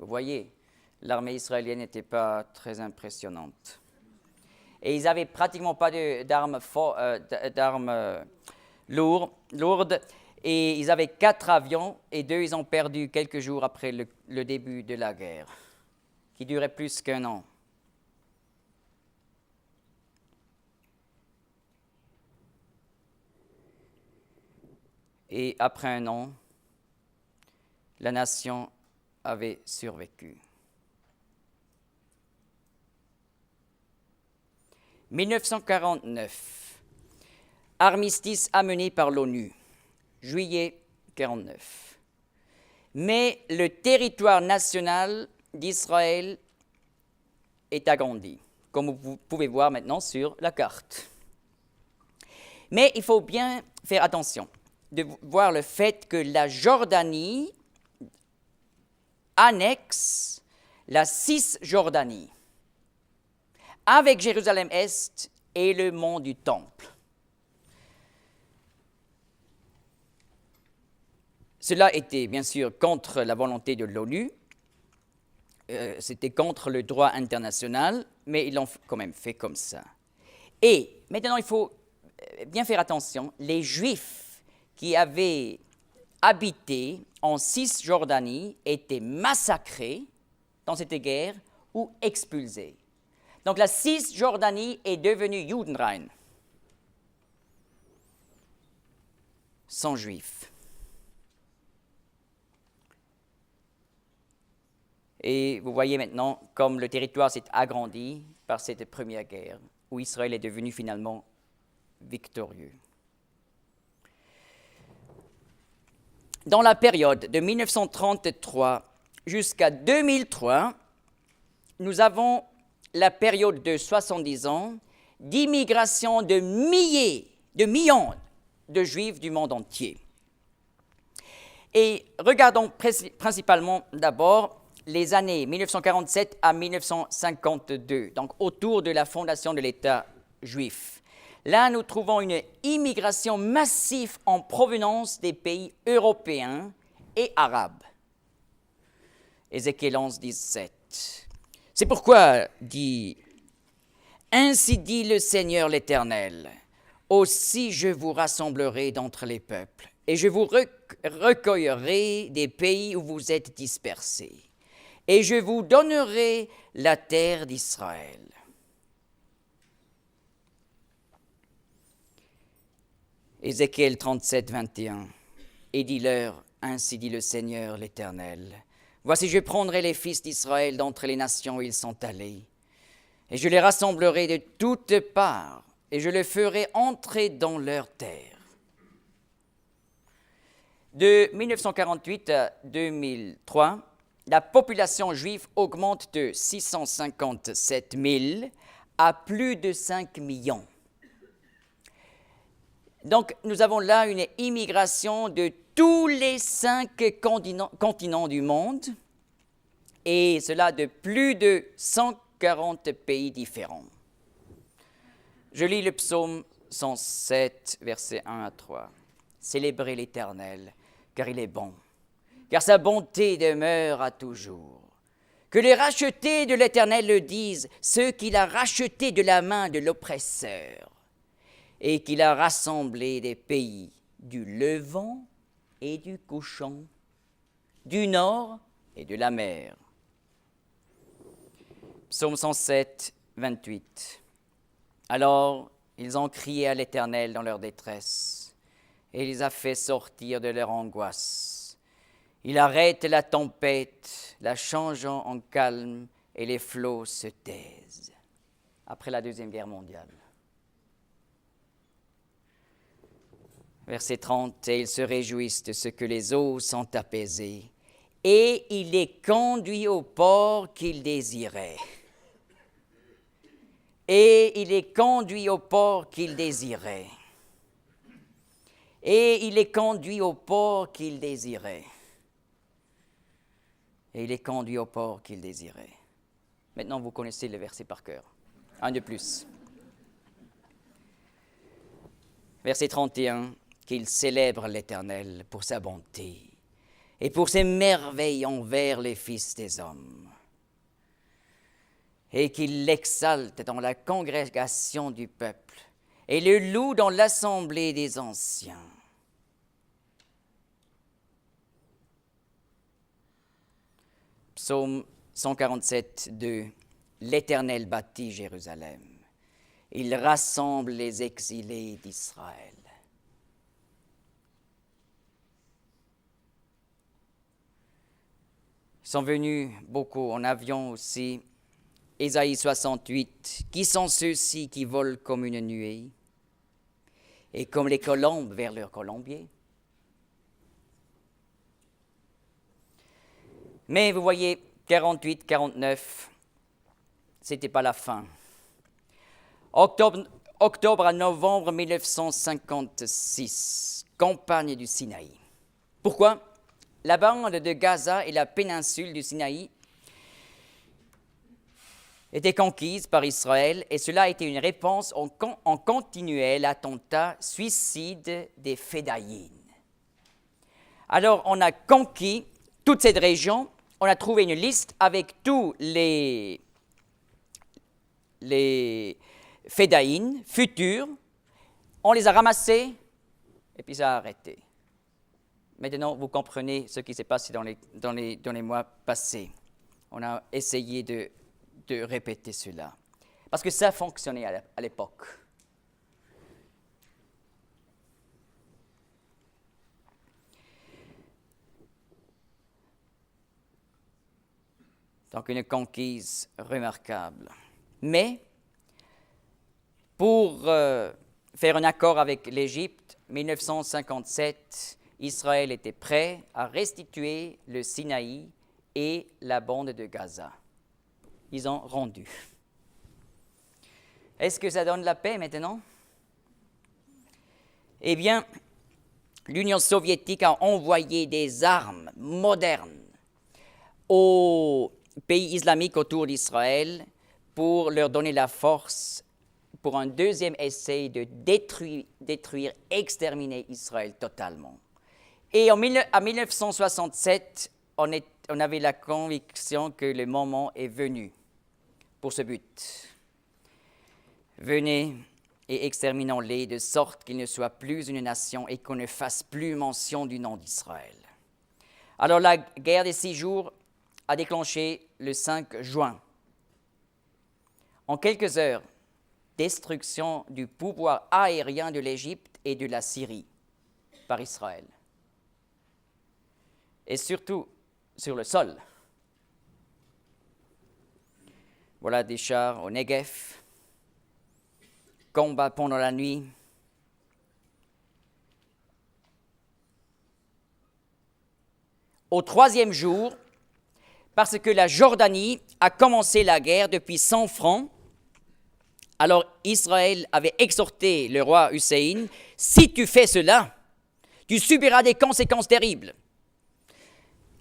Vous voyez, l'armée israélienne n'était pas très impressionnante. Et ils n'avaient pratiquement pas d'armes lourdes. Et ils avaient 4 avions et 2, ils ont perdu quelques jours après le début de la guerre, qui durait plus qu'1 an. Et après 1 an, la nation avait survécu. 1949, armistice amené par l'ONU, juillet 1949. Mais le territoire national d'Israël est agrandi, comme vous pouvez voir maintenant sur la carte. Mais il faut bien faire attention de voir le fait que la Jordanie annexe la Cisjordanie avec Jérusalem-Est et le mont du Temple. Cela était bien sûr contre la volonté de l'ONU, c'était contre le droit international, mais ils l'ont quand même fait comme ça. Et maintenant, il faut bien faire attention, les Juifs qui avaient habité en Cisjordanie étaient massacrés dans cette guerre ou expulsés. Donc la Cisjordanie est devenue Judenrein, sans Juifs. Et vous voyez maintenant comme le territoire s'est agrandi par cette première guerre, où Israël est devenu finalement victorieux. Dans la période de 1933 jusqu'à 2003, nous avons la période de 70 ans d'immigration de millions de Juifs du monde entier. Et regardons principalement d'abord les années 1947 à 1952, donc autour de la fondation de l'État juif. Là, nous trouvons une immigration massive en provenance des pays européens et arabes. Ézéchiel 11, 17. C'est pourquoi, ainsi dit le Seigneur l'Éternel, aussi je vous rassemblerai d'entre les peuples, et je vous recueillerai des pays où vous êtes dispersés, et je vous donnerai la terre d'Israël. Ézéchiel 37, 21. Et dis-leur, ainsi dit le Seigneur l'Éternel, voici je prendrai les fils d'Israël d'entre les nations où ils sont allés, et je les rassemblerai de toutes parts, et je les ferai entrer dans leur terre. De 1948 à 2003, la population juive augmente de 657 000 à plus de 5 millions. Donc, nous avons là une immigration de tous les 5 continents du monde, et cela de plus de 140 pays différents. Je lis le psaume 107, versets 1 à 3. « Célébrez l'Éternel, car il est bon, car sa bonté demeure à toujours. Que les rachetés de l'Éternel le disent, ceux qu'il a rachetés de la main de l'oppresseur, et qu'il a rassemblé des pays du levant et du couchant, du nord et de la mer. » Psaume 107, 28. Alors, ils ont crié à l'Éternel dans leur détresse, et il les a fait sortir de leur angoisse. Il arrête la tempête, la changeant en calme, et les flots se taisent. Après la Deuxième Guerre mondiale. Verset 30, « Et ils se réjouissent de ce que les eaux sont apaisées, et il les conduit au port qu'ils désiraient. » Et il les conduit au port qu'il désirait. Et il les conduit au port qu'il désirait. Et il les conduit au port qu'il désirait. Maintenant, vous connaissez le verset par cœur. Un de plus. Verset 31, « Qu'il célèbre l'Éternel pour sa bonté et pour ses merveilles envers les fils des hommes, et qu'il l'exalte dans la congrégation du peuple et le loue dans l'assemblée des anciens. Psaume 147, 2. L'Éternel bâtit Jérusalem. Il rassemble les exilés d'Israël. Ils sont venus beaucoup en avion aussi. Ésaïe 68. Qui sont ceux-ci qui volent comme une nuée et comme les colombes vers leur colombier? Mais vous voyez, 48, 49, ce n'était pas la fin. Octobre à novembre 1956, campagne du Sinaï. Pourquoi? La bande de Gaza et la péninsule du Sinaï étaient conquises par Israël et cela a été une réponse en continuel attentat suicide des Fédayines. Alors on a conquis toute cette région. On a trouvé une liste avec tous les Fédayines futurs. On les a ramassés et puis ça a arrêté. Maintenant, vous comprenez ce qui s'est passé dans les mois passés. On a essayé de répéter cela. Parce que ça fonctionnait à l'époque. Donc une conquise remarquable. Mais pour faire un accord avec l'Égypte, 1957, Israël était prêt à restituer le Sinaï et la bande de Gaza. Ils ont rendu. Est-ce que ça donne la paix maintenant? Eh bien, l'Union soviétique a envoyé des armes modernes aux pays islamiques autour d'Israël pour leur donner la force pour un deuxième essai de détruire, exterminer Israël totalement. Et en 1967, on avait la conviction que le moment est venu pour ce but. Venez et exterminons-les de sorte qu'ils ne soient plus une nation et qu'on ne fasse plus mention du nom d'Israël. Alors la guerre des 6 jours a déclenché le 5 juin. En quelques heures, destruction du pouvoir aérien de l'Égypte et de la Syrie par Israël. Et surtout sur le sol. Voilà des chars au Negev, combat pendant la nuit. Au 3e jour, parce que la Jordanie a commencé la guerre depuis 100 francs, alors Israël avait exhorté le roi Hussein, « Si tu fais cela, tu subiras des conséquences terribles. »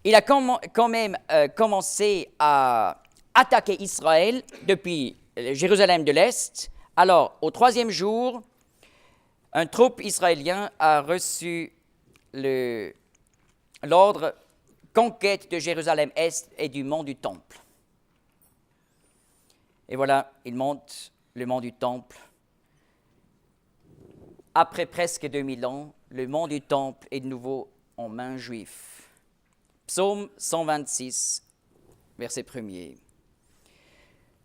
Il a quand même commencé à attaquer Israël depuis Jérusalem de l'Est. Alors, au 3e jour, un troupe israélien a reçu l'ordre conquête de Jérusalem-Est et du mont du Temple. Et voilà, il monte le mont du Temple. Après presque 2000 ans, le mont du Temple est de nouveau en main juive. Psaume 126, verset 1er.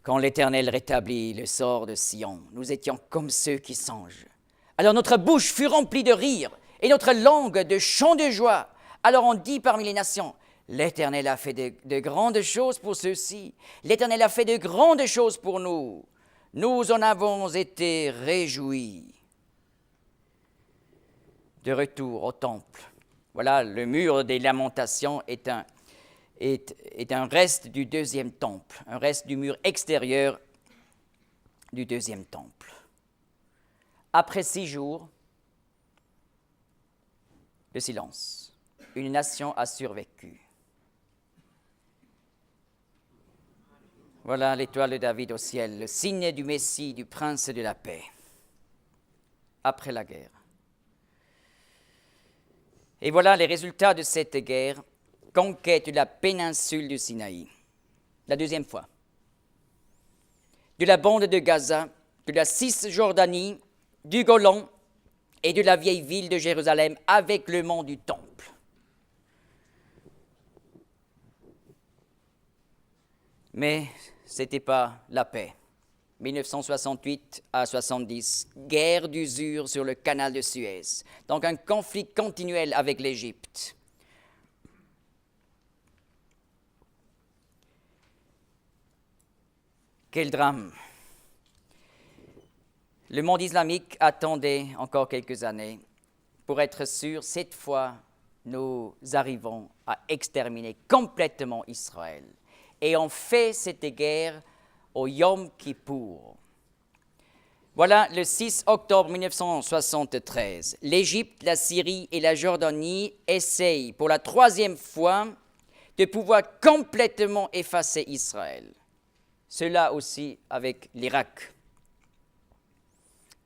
Quand l'Éternel rétablit le sort de Sion, nous étions comme ceux qui songent. Alors notre bouche fut remplie de rire et notre langue de chants de joie. Alors on dit parmi les nations, l'Éternel a fait de grandes choses pour ceux-ci. L'Éternel a fait de grandes choses pour nous. Nous en avons été réjouis. De retour au temple. Voilà, le mur des lamentations est un reste du 2e temple, un reste du mur extérieur du 2e temple. Après 6 jours, le silence. Une nation a survécu. Voilà l'étoile de David au ciel, le signe du Messie, du prince de la paix. Après la guerre. Et voilà les résultats de cette guerre. conquête de la péninsule du Sinaï. La deuxième fois. De la bande de Gaza, de la Cisjordanie, du Golan et de la vieille ville de Jérusalem avec le mont du Temple. Mais ce n'était pas la paix. 1968 à 70, guerre d'usure sur le canal de Suez. Donc un conflit continuel avec l'Égypte. Quel drame! Le monde islamique attendait encore quelques années pour être sûr, cette fois, nous arrivons à exterminer complètement Israël. Et on fait cette guerre au Yom Kippour. Voilà le 6 octobre 1973. L'Égypte, la Syrie et la Jordanie essayent pour la troisième fois de pouvoir complètement effacer Israël. Cela aussi avec l'Irak.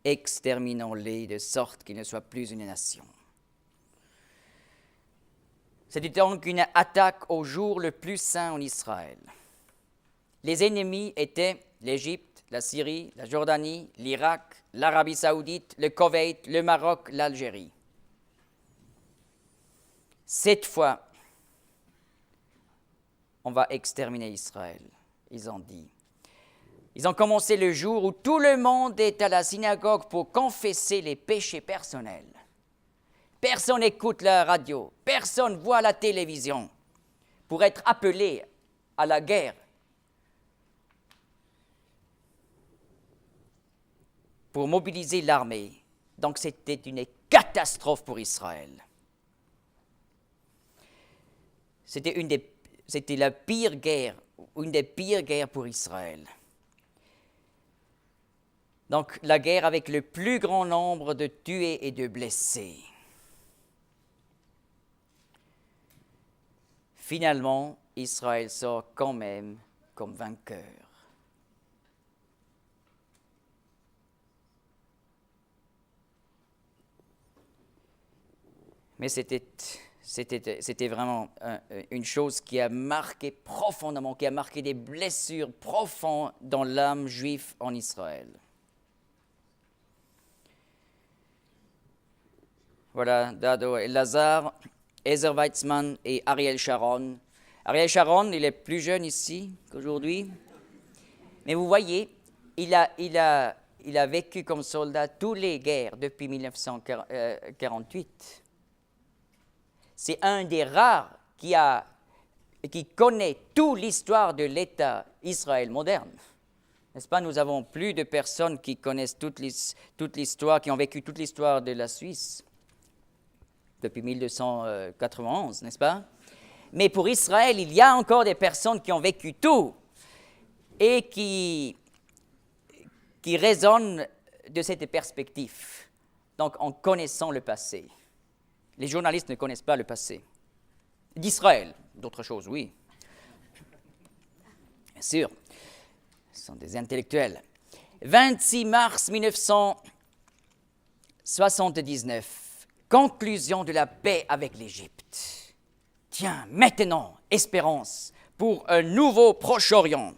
Exterminons-les de sorte qu'ils ne soient plus une nation. C'était donc une attaque au jour le plus saint en Israël. Les ennemis étaient l'Égypte, la Syrie, la Jordanie, l'Irak, l'Arabie saoudite, le Koweït, le Maroc, l'Algérie. Cette fois, on va exterminer Israël, ils ont dit. Ils ont commencé le jour où tout le monde est à la synagogue pour confesser les péchés personnels. Personne n'écoute la radio, personne voit la télévision pour être appelé à la guerre. Pour mobiliser l'armée. Donc c'était une catastrophe pour Israël. C'était la pire guerre, une des pires guerres pour Israël. Donc la guerre avec le plus grand nombre de tués et de blessés. Finalement, Israël sort quand même comme vainqueur. Mais c'était vraiment une chose qui a marqué profondément, qui a marqué des blessures profondes dans l'âme juive en Israël. Voilà, Dado El-Lazar, Ezer Weizmann et Ariel Sharon. Ariel Sharon, il est plus jeune ici qu'aujourd'hui. Mais vous voyez, il a vécu comme soldat toutes les guerres depuis 1948. C'est un des rares qui connaît toute l'histoire de l'État Israël moderne. N'est-ce pas? Nous avons plus de personnes qui connaissent toute l'histoire, qui ont vécu toute l'histoire de la Suisse depuis 1291, n'est-ce pas? Mais pour Israël, il y a encore des personnes qui ont vécu tout et qui raisonnent de cette perspective, donc en connaissant le passé. Les journalistes ne connaissent pas le passé. D'Israël, d'autres choses, oui. Bien sûr, ce sont des intellectuels. 26 mars 1979. Conclusion de la paix avec l'Égypte. Tiens, maintenant, espérance pour un nouveau Proche-Orient.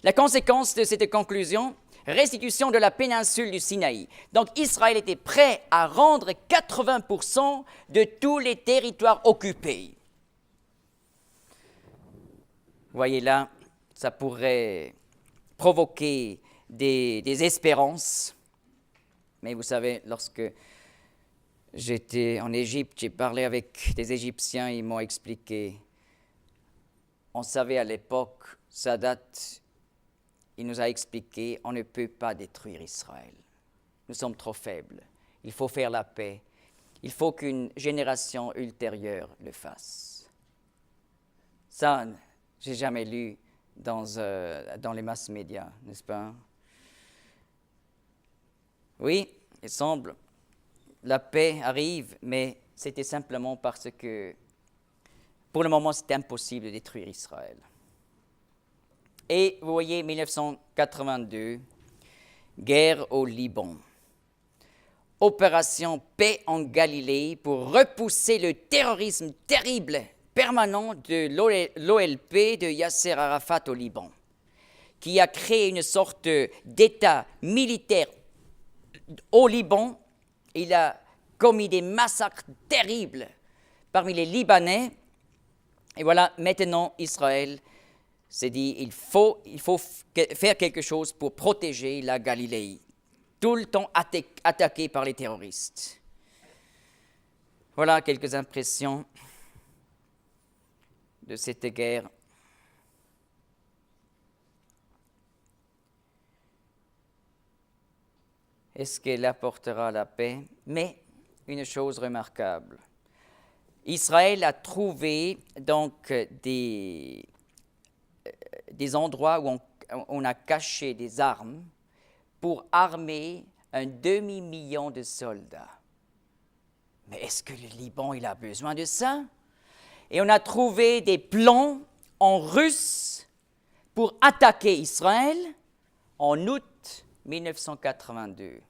La conséquence de cette conclusion, restitution de la péninsule du Sinaï. Donc Israël était prêt à rendre 80% de tous les territoires occupés. Vous voyez là, ça pourrait provoquer des espérances. Mais vous savez, lorsque j'étais en Égypte, j'ai parlé avec des Égyptiens, ils m'ont expliqué. On savait à l'époque, Sadat, il nous a expliqué, on ne peut pas détruire Israël. Nous sommes trop faibles. Il faut faire la paix. Il faut qu'une génération ultérieure le fasse. Ça, j'ai jamais lu dans les masses médias, n'est-ce pas? Oui, il semble. La paix arrive, mais c'était simplement parce que, pour le moment, c'était impossible de détruire Israël. Et vous voyez, 1982, guerre au Liban. Opération Paix en Galilée pour repousser le terrorisme terrible permanent de l'OLP de Yasser Arafat au Liban, qui a créé une sorte d'État militaire au Liban. Il a commis des massacres terribles parmi les Libanais. Et voilà, maintenant Israël s'est dit il faut faire quelque chose pour protéger la Galilée, tout le temps attaquée par les terroristes. Voilà quelques impressions de cette guerre. Est-ce qu'elle apportera la paix? Mais une chose remarquable, Israël a trouvé donc des endroits où on a caché des armes pour armer un demi-million de soldats. Mais est-ce que le Liban il a besoin de ça? Et on a trouvé des plans en russe pour attaquer Israël en août 1982.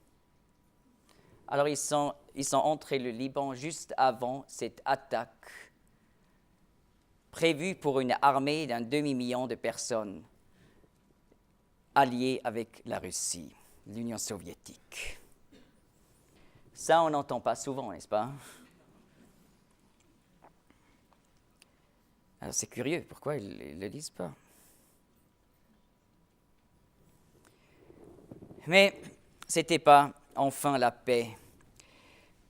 Alors ils sont entrés le Liban juste avant cette attaque prévue pour une armée d'un demi-million de personnes alliées avec la Russie, l'Union soviétique. Ça, on n'entend pas souvent, n'est-ce pas? Alors c'est curieux, pourquoi ils ne le disent pas? Mais ce n'était pas enfin la paix.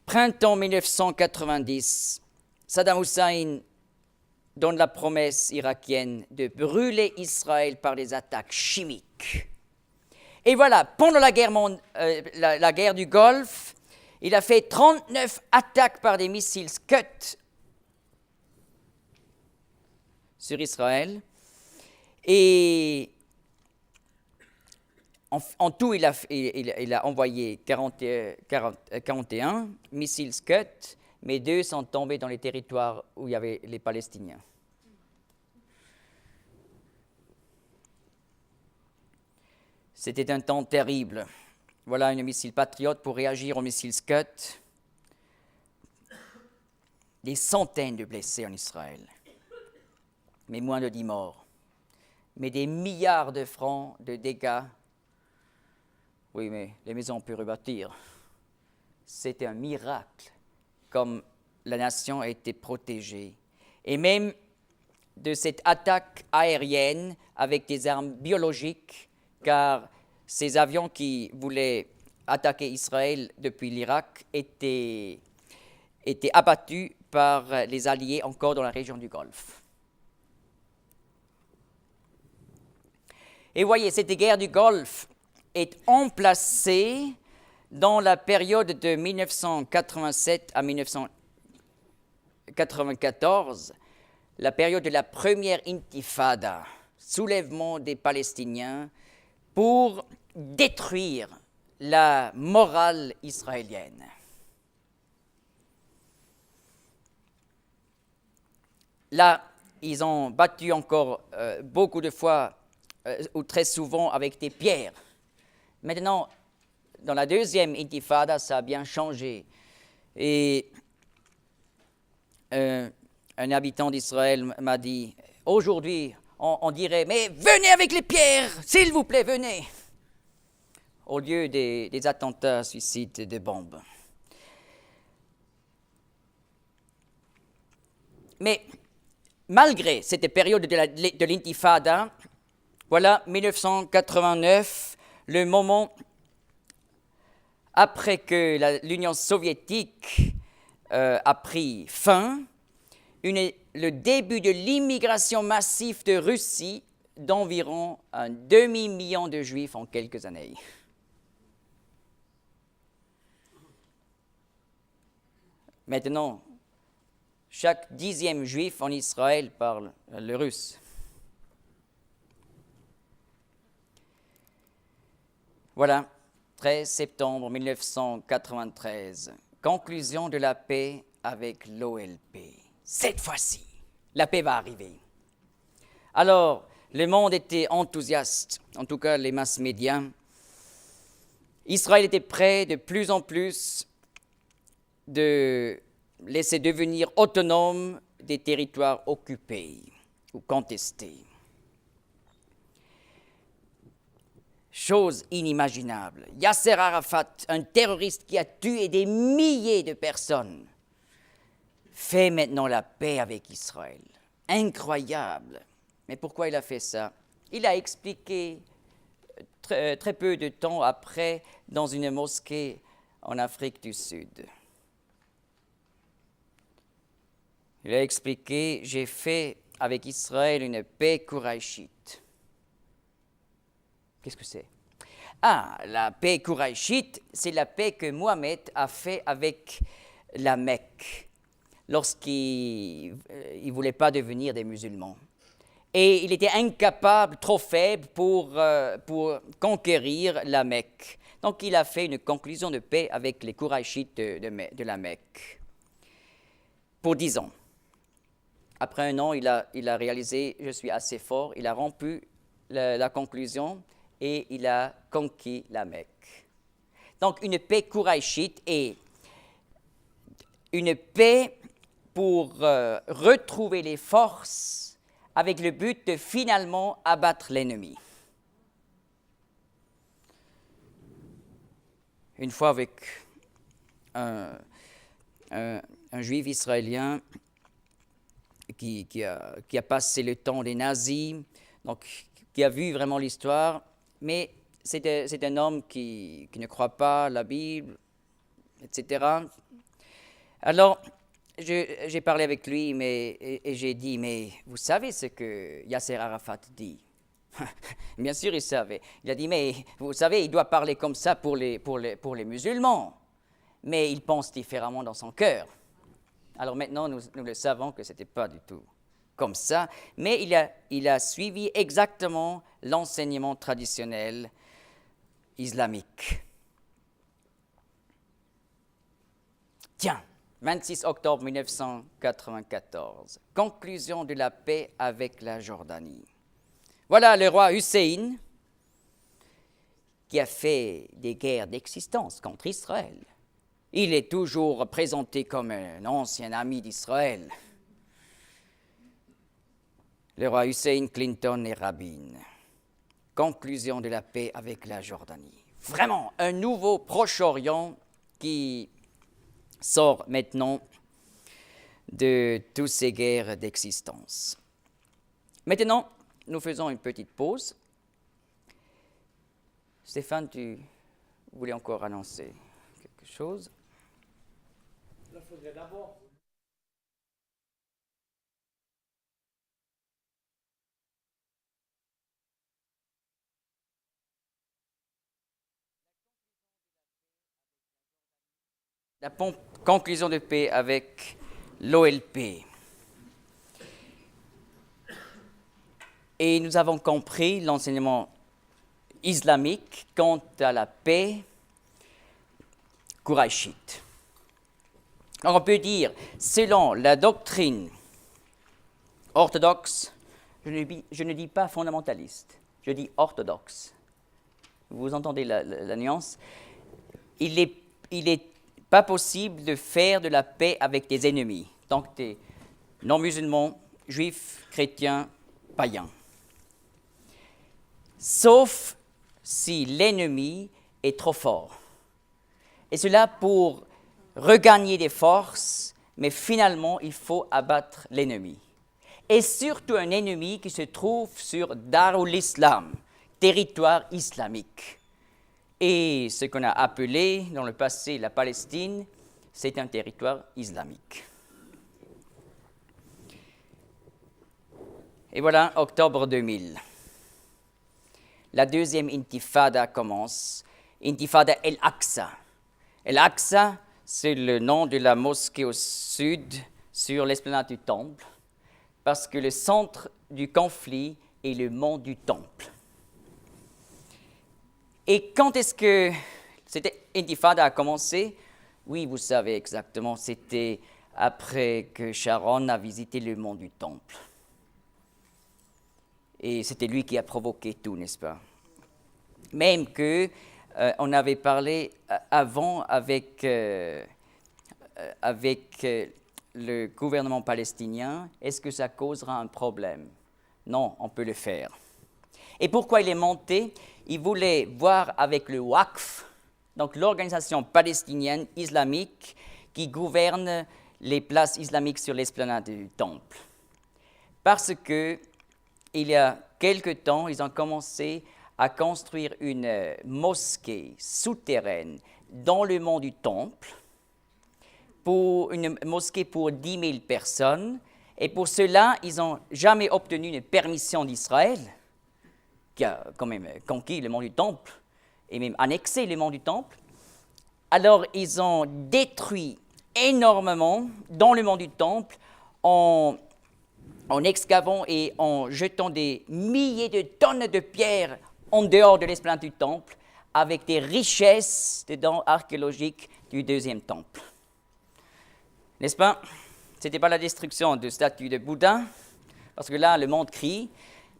Printemps 1990, Saddam Hussein donne la promesse irakienne de brûler Israël par des attaques chimiques. Et voilà, pendant la guerre du Golfe, il a fait 39 attaques par des missiles Scud sur Israël. Et en tout, il a envoyé 41 missiles Scud, mais 2 sont tombés dans les territoires où il y avait les Palestiniens. C'était un temps terrible. Voilà un missile Patriot pour réagir au missile Scud. Des centaines de blessés en Israël, mais moins de 10 morts. Mais des milliards de francs de dégâts. Oui, mais les maisons on peut rebâtir. C'était un miracle, comme la nation a été protégée. Et même de cette attaque aérienne avec des armes biologiques, car ces avions qui voulaient attaquer Israël depuis l'Irak étaient abattus par les Alliés encore dans la région du Golfe. Et voyez, cette guerre du Golfe est emplacée dans la période de 1987 à 1994, la période de la première intifada, soulèvement des Palestiniens pour détruire la morale israélienne. Là, ils ont battu encore beaucoup de fois, ou très souvent avec des pierres. Maintenant, dans la deuxième intifada, ça a bien changé. Et un habitant d'Israël m'a dit, aujourd'hui, on dirait, mais venez avec les pierres, s'il vous plaît, venez, au lieu des attentats suicides de bombes. Mais malgré cette période de l'intifada, voilà 1989, le moment après que l'Union soviétique a pris fin, le début de l'immigration massive de Russie d'environ un demi-million de Juifs en quelques années. Maintenant, chaque 10e Juif en Israël parle le russe. Voilà, 13 septembre 1993, conclusion de la paix avec l'OLP. Cette fois-ci, la paix va arriver. Alors, le monde était enthousiaste, en tout cas les masses médias. Israël était prêt de plus en plus de laisser devenir autonome des territoires occupés ou contestés. Chose inimaginable. Yasser Arafat, un terroriste qui a tué des milliers de personnes, fait maintenant la paix avec Israël. Incroyable. Mais pourquoi il a fait ça? Il a expliqué très peu de temps après dans une mosquée en Afrique du Sud. Il a expliqué, j'ai fait avec Israël une paix kouraïchite. Qu'est-ce que c'est? Ah, la paix kouraïchite, c'est la paix que Mohammed a fait avec la Mecque lorsqu'il ne voulait pas devenir des musulmans. Et il était incapable, trop faible pour conquérir la Mecque. Donc il a fait une conclusion de paix avec les kouraïchites de la Mecque pour 10 ans. Après 1 an, il a réalisé, je suis assez fort, il a rompu la conclusion et il a conquis la Mecque. Donc une paix kouraïchite est une paix pour retrouver les forces avec le but de finalement abattre l'ennemi. Une fois avec un juif israélien qui a passé le temps des nazis, donc qui a vu vraiment l'histoire, mais c'est un homme qui ne croit pas à la Bible, etc. Alors, j'ai parlé avec lui et j'ai dit, mais vous savez ce que Yasser Arafat dit? Bien sûr, il savait. Il a dit, mais vous savez, il doit parler comme ça pour les musulmans, mais il pense différemment dans son cœur. Alors maintenant, nous le savons que ce n'était pas du tout comme ça, mais il a suivi exactement l'enseignement traditionnel islamique. Tiens, 26 octobre 1994, conclusion de la paix avec la Jordanie. Voilà le roi Hussein qui a fait des guerres d'existence contre Israël. Il est toujours présenté comme un ancien ami d'Israël. Le roi Hussein, Clinton et Rabin. Conclusion de la paix avec la Jordanie. Vraiment, un nouveau Proche-Orient qui sort maintenant de toutes ces guerres d'existence. Maintenant, nous faisons une petite pause. Stéphane, tu voulais encore annoncer quelque chose? Il faudrait d'abord. La conclusion de paix avec l'OLP. Et nous avons compris l'enseignement islamique quant à la paix kouraïchite. Alors on peut dire, selon la doctrine orthodoxe, je ne dis pas fondamentaliste, je dis orthodoxe. Vous entendez la nuance? Il est pas possible de faire de la paix avec des ennemis, donc des non-musulmans, juifs, chrétiens, païens. Sauf si l'ennemi est trop fort. Et cela pour regagner des forces, mais finalement, il faut abattre l'ennemi. Et surtout un ennemi qui se trouve sur Darul Islam, territoire islamique. Et ce qu'on a appelé dans le passé la Palestine, c'est un territoire islamique. Et voilà, octobre 2000. La deuxième intifada commence, intifada El-Aqsa. El-Aqsa, c'est le nom de la mosquée au sud, sur l'esplanade du Temple, parce que le centre du conflit est le mont du Temple. Et quand est-ce que cette intifada a commencé? Oui, vous savez exactement, c'était après que Sharon a visité le mont du Temple. Et c'était lui qui a provoqué tout, n'est-ce pas? Même que on avait parlé avant avec le gouvernement palestinien, est-ce que ça causera un problème? Non, on peut le faire. Et pourquoi il est monté? Il voulait voir avec le Waqf, donc l'organisation palestinienne islamique qui gouverne les places islamiques sur l'esplanade du temple. Parce que il y a quelque temps, ils ont commencé à construire une mosquée souterraine dans le mont du temple, pour une mosquée pour 10 000 personnes. Et pour cela, ils n'ont jamais obtenu une permission d'Israël, qui a quand même conquis le mont du temple et même annexé le mont du temple. Alors, ils ont détruit énormément dans le mont du temple en excavant et en jetant des milliers de tonnes de pierres en dehors de l'esplanade du temple, avec des richesses dedans archéologiques du deuxième temple. N'est-ce pas? Ce n'était pas la destruction de statues de Bouddha, parce que là, le monde crie,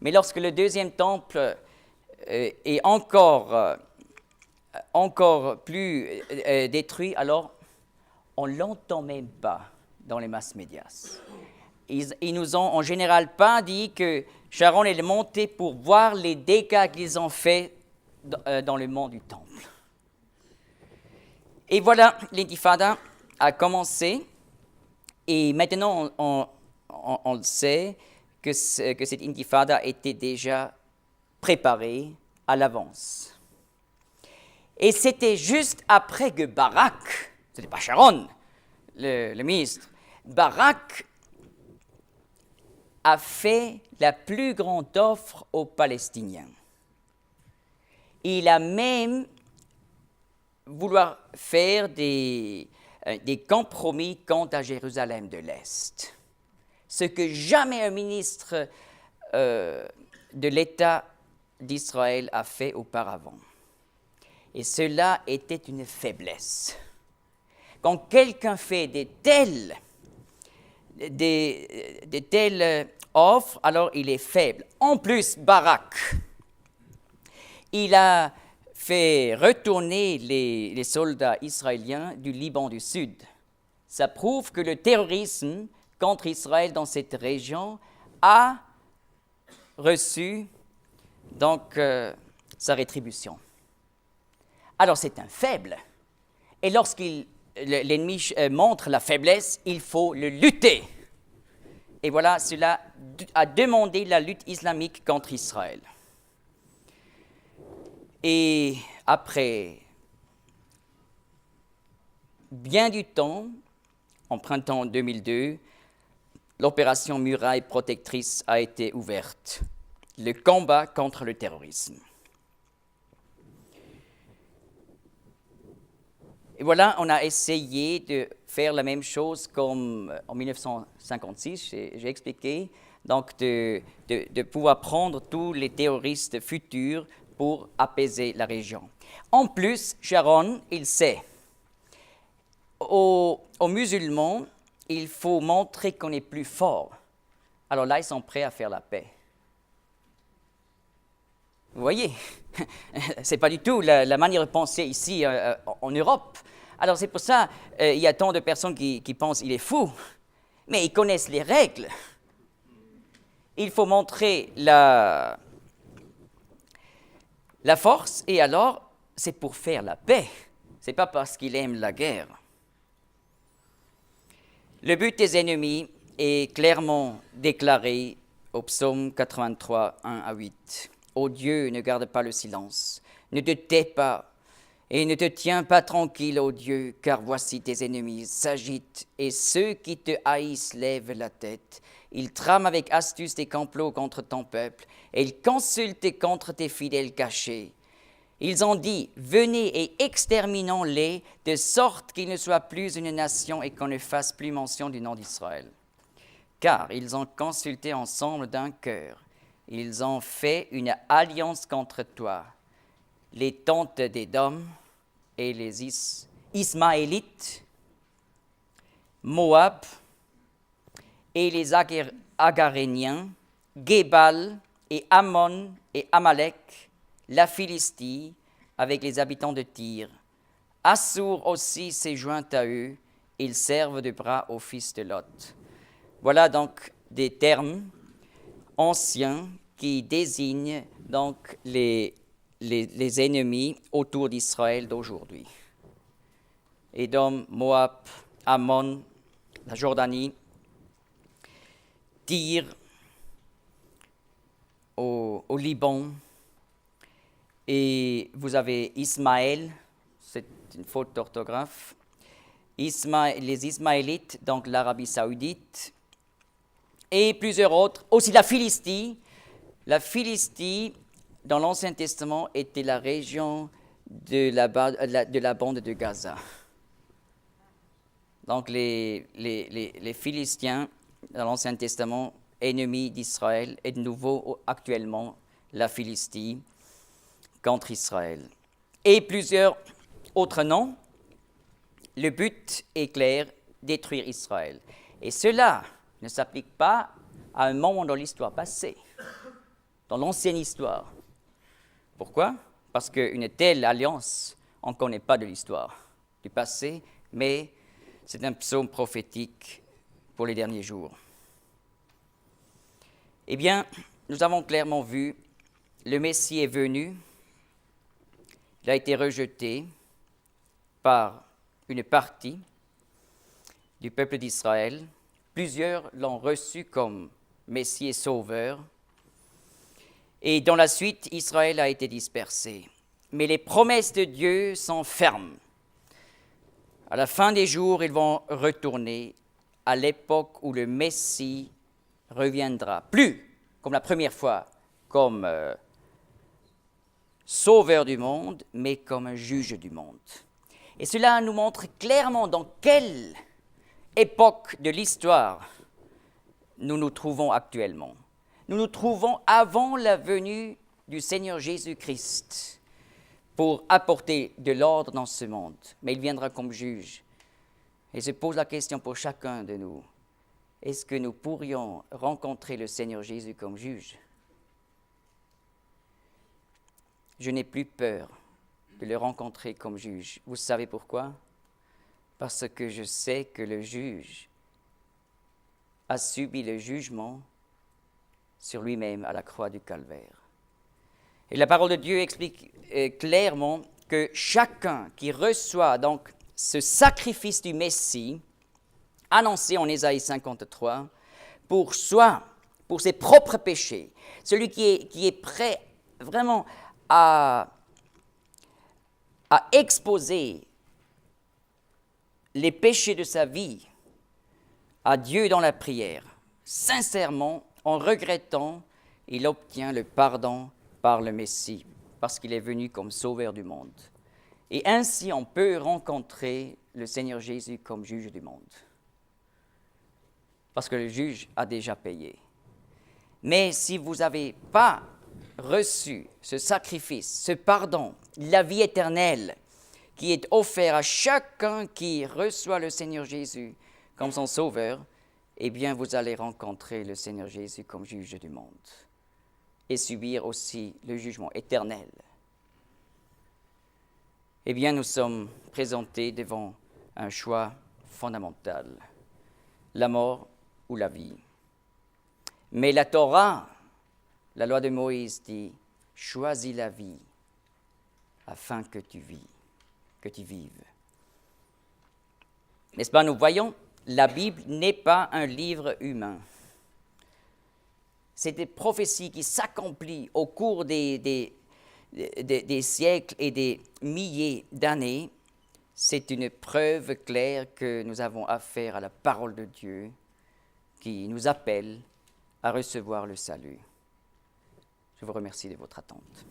mais lorsque le deuxième temple est encore plus détruit, alors on ne l'entend même pas dans les masses médias. Ils nous ont en général pas dit que Sharon est monté pour voir les dégâts qu'ils ont faits dans le mont du temple. Et voilà, l'intifada a commencé, et maintenant on le sait que cette intifada était déjà préparée à l'avance. Et c'était juste après que Barak, ce n'était pas Sharon, le ministre, Barak a fait la plus grande offre aux Palestiniens. Il a même voulu faire des compromis quant à Jérusalem de l'Est, ce que jamais un ministre de l'État d'Israël a fait auparavant. Et cela était une faiblesse. Quand quelqu'un fait de telles offres, alors il est faible. En plus, Barak, il a fait retourner les soldats israéliens du Liban du Sud. Ça prouve que le terrorisme contre Israël dans cette région a reçu donc sa rétribution. Alors c'est un faible. Et l'ennemi montre la faiblesse, il faut le lutter. Et voilà, cela a demandé la lutte islamique contre Israël. Et après bien du temps, en printemps 2002, l'opération Muraille protectrice a été ouverte. Le combat contre le terrorisme. Et voilà, on a essayé de faire la même chose comme en 1956, j'ai expliqué, donc de pouvoir prendre tous les terroristes futurs pour apaiser la région. En plus, Sharon, il sait, aux musulmans, il faut montrer qu'on est plus fort. Alors là, ils sont prêts à faire la paix. Vous voyez, ce n'est pas du tout la manière de penser ici en Europe. Alors c'est pour ça il y a tant de personnes qui pensent qu'il est fou, mais ils connaissent les règles. Il faut montrer la force, et alors c'est pour faire la paix. Ce n'est pas parce qu'il aime la guerre. Le but des ennemis est clairement déclaré au psaume 83, 1 à 8. Ô Dieu, ne garde pas le silence, ne te tais pas et ne te tiens pas tranquille, ô Dieu, car voici tes ennemis s'agitent et ceux qui te haïssent lèvent la tête. Ils trament avec astuce des complots contre ton peuple et ils consultent contre tes fidèles cachés. Ils ont dit, venez et exterminons-les de sorte qu'ils ne soient plus une nation et qu'on ne fasse plus mention du nom d'Israël. Car ils ont consulté ensemble d'un cœur. Ils ont fait une alliance contre toi, les tentes d'Édom et les Ismaélites, Moab et les Agaréniens, Gébal et Ammon et Amalek, la Philistie avec les habitants de Tyr. Assur aussi s'est joint à eux ils servent de bras aux fils de Lot. Voilà donc des termes anciens qui désignent donc les ennemis autour d'Israël d'aujourd'hui. Édom, Moab, Ammon, la Jordanie, Tyr, au Liban, et vous avez Ismaël, c'est une faute d'orthographe, les Ismaélites, donc l'Arabie Saoudite, et plusieurs autres, aussi la Philistie. La Philistie, dans l'Ancien Testament, était la région de la bande de Gaza. Donc les Philistins, dans l'Ancien Testament, ennemis d'Israël, et de nouveau actuellement la Philistie contre Israël. Et plusieurs autres noms. Le but est clair, détruire Israël. Et cela ne s'applique pas à un moment dans l'histoire passée, dans l'ancienne histoire. Pourquoi? Parce qu'une telle alliance, on ne connaît pas de l'histoire du passé, mais c'est un psaume prophétique pour les derniers jours. Eh bien, nous avons clairement vu, le Messie est venu, il a été rejeté par une partie du peuple d'Israël. Plusieurs l'ont reçu comme Messie et Sauveur. Et dans la suite, Israël a été dispersé. Mais les promesses de Dieu sont fermes. À la fin des jours, ils vont retourner à l'époque où le Messie reviendra. Plus comme la première fois, comme sauveur du monde, mais comme un juge du monde. Et cela nous montre clairement dans quelle époque de l'histoire nous nous trouvons actuellement. Nous nous trouvons avant la venue du Seigneur Jésus-Christ pour apporter de l'ordre dans ce monde. Mais il viendra comme juge. Et je pose la question pour chacun de nous. Est-ce que nous pourrions rencontrer le Seigneur Jésus comme juge? Je n'ai plus peur de le rencontrer comme juge. Vous savez pourquoi? Parce que je sais que le juge a subi le jugement sur lui-même à la croix du Calvaire. Et la parole de Dieu explique clairement que chacun qui reçoit donc ce sacrifice du Messie, annoncé en Ésaïe 53, pour ses propres péchés, celui qui est prêt vraiment à exposer les péchés de sa vie à Dieu dans la prière, sincèrement, en regrettant, il obtient le pardon par le Messie, parce qu'il est venu comme sauveur du monde. Et ainsi, on peut rencontrer le Seigneur Jésus comme juge du monde. Parce que le juge a déjà payé. Mais si vous n'avez pas reçu ce sacrifice, ce pardon, la vie éternelle qui est offert à chacun qui reçoit le Seigneur Jésus comme son sauveur, eh bien vous allez rencontrer le Seigneur Jésus comme juge du monde et subir aussi le jugement éternel. Eh bien nous sommes présentés devant un choix fondamental, la mort ou la vie. Mais la Torah, la loi de Moïse dit, choisis la vie afin que tu vives. N'est-ce pas, nous voyons, la Bible n'est pas un livre humain. C'est des prophéties qui s'accomplissent au cours des siècles et des milliers d'années. C'est une preuve claire que nous avons affaire à la parole de Dieu qui nous appelle à recevoir le salut. Je vous remercie de votre attente.